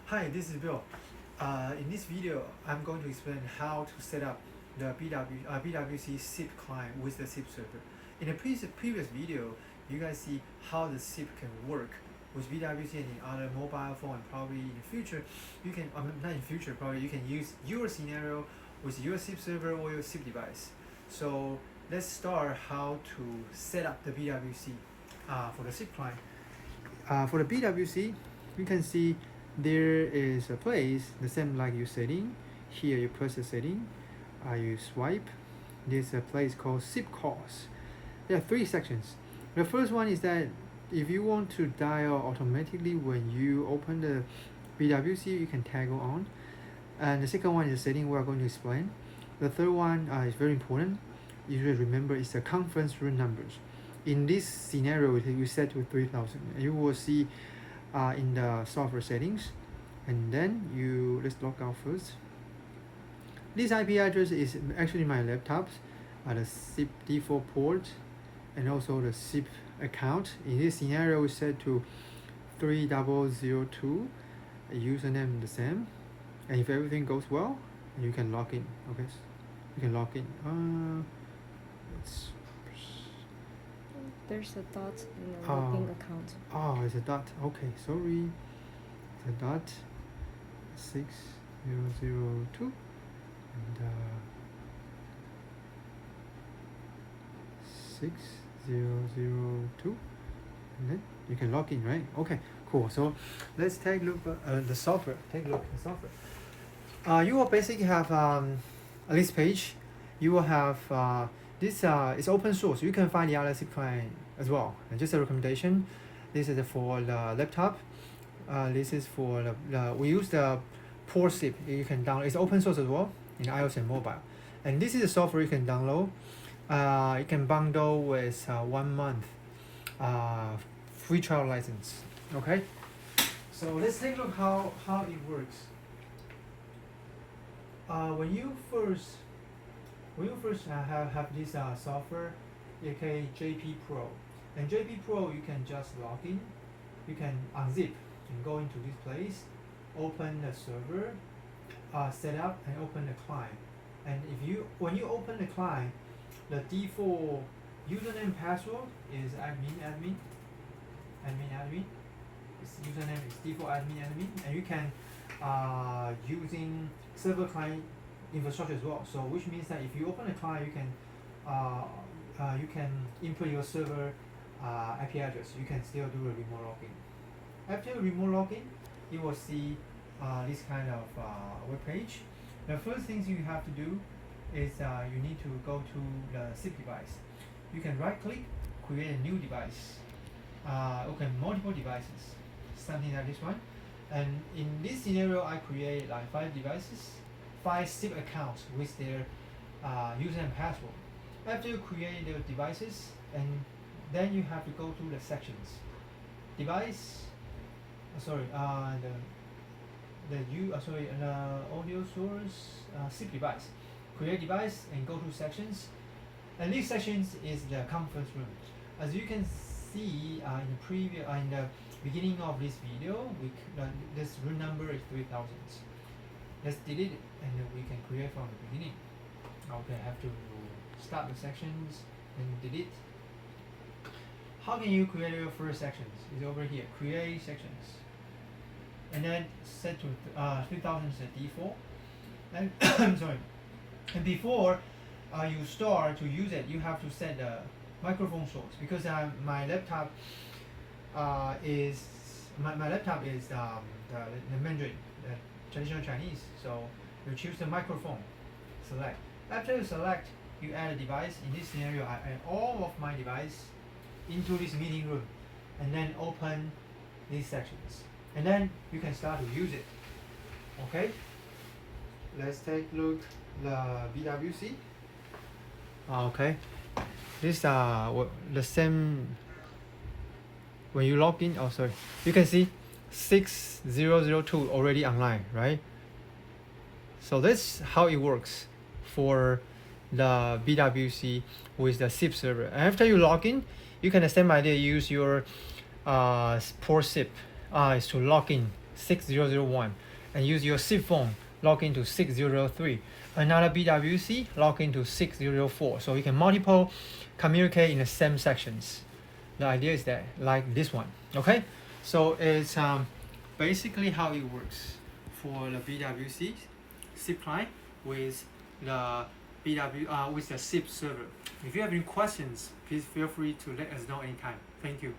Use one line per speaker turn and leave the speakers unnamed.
Hi, this is Bill. In this video, I'm going to explain how to set up the BWC SIP client with the SIP server. In the previous video, you guys see how the SIP can work with BWC and in other mobile phone. And probably in the future, you can not in future, probably you can use your scenario with your SIP server or your SIP device. So let's start how to set up the BWC for the SIP client. For the BWC, you can see there is a place the same like your setting. Here you press the setting, you swipe. There's a place called SIP calls. There are three sections. The first one is that if you want to dial automatically when you open the BWC, you can toggle on. And the second one is the setting we are going to explain. The third one is very important. You should remember it's the conference room numbers. In this scenario, we set to 3000. You will see in the software settings, and then let's log out first. This IP address is actually my laptop's the SIP default port and also the SIP account. In this scenario, we set to 3002. Username the same, and if everything goes well, you can log in. Okay, you can log in.
There's a dot in the login account.
Oh, it's a dot. Okay, sorry. It's a dot 6002 and 6002, and then you can log in, right? Okay, cool. So let's take a look at the software. Take a look at the software. You will basically have this page. You will have this is open source. You can find the other SIP client as well. And just a recommendation. This is for the laptop. This is for we use the Port SIP. You can download. It's open source as well in iOS and mobile. And this is the software you can download. You can bundle with 1 month free trial license. Okay. So let's take a look how it works. When you first have this software, aka JP Pro, and JP Pro you can just log in, you can unzip and go into this place, open the server, set up and open the client. And when you open the client, the default username and password is admin. Its username is default admin, and you can using server client infrastructure as well. So which means that if you open a client, you can input your server IP address. You can still do a remote login. After remote login, you will see this kind of web page. The first things you have to do is you need to go to the SIP device. You can right click, create a new device. Okay, multiple devices, something like this one. And in this scenario, I create like 5 devices, 5 SIP accounts with their user and password. After you create the devices, and then you have to go to the sections. Device, audio source, SIP device. Create device and go to sections. And these sections is the conference room. As you can see in the beginning of this video, this room number is 3000. Let's delete it and we can create from the beginning. Okay, I have to start the sections and delete. How can you create your first sections? It's over here, create sections. And then set to 3000 is the default. And sorry. And before you start to use it, you have to set the microphone source, because my laptop is the Mandarin, the traditional Chinese. So you choose the microphone, select. After you select, you add a device. In this scenario, I add all of my device into this meeting room, and then open these sections, and then you can start to use it. Okay. Let's take a look the BWC. Okay. This the same when you log in. Oh, sorry. You can see 6002 already online, right? So that's how it works for the BWC with the SIP server. After you log in, you can use your Port SIP is to log in 6001, and use your SIP phone, log into 6003. Another BWC, log into 604. So you can multiple communicate in the same sections. The idea is that, like this one, okay? So it's basically how it works for the BWC SIP client with the with the SIP server. If you have any questions, please feel free to let us know anytime. Thank you.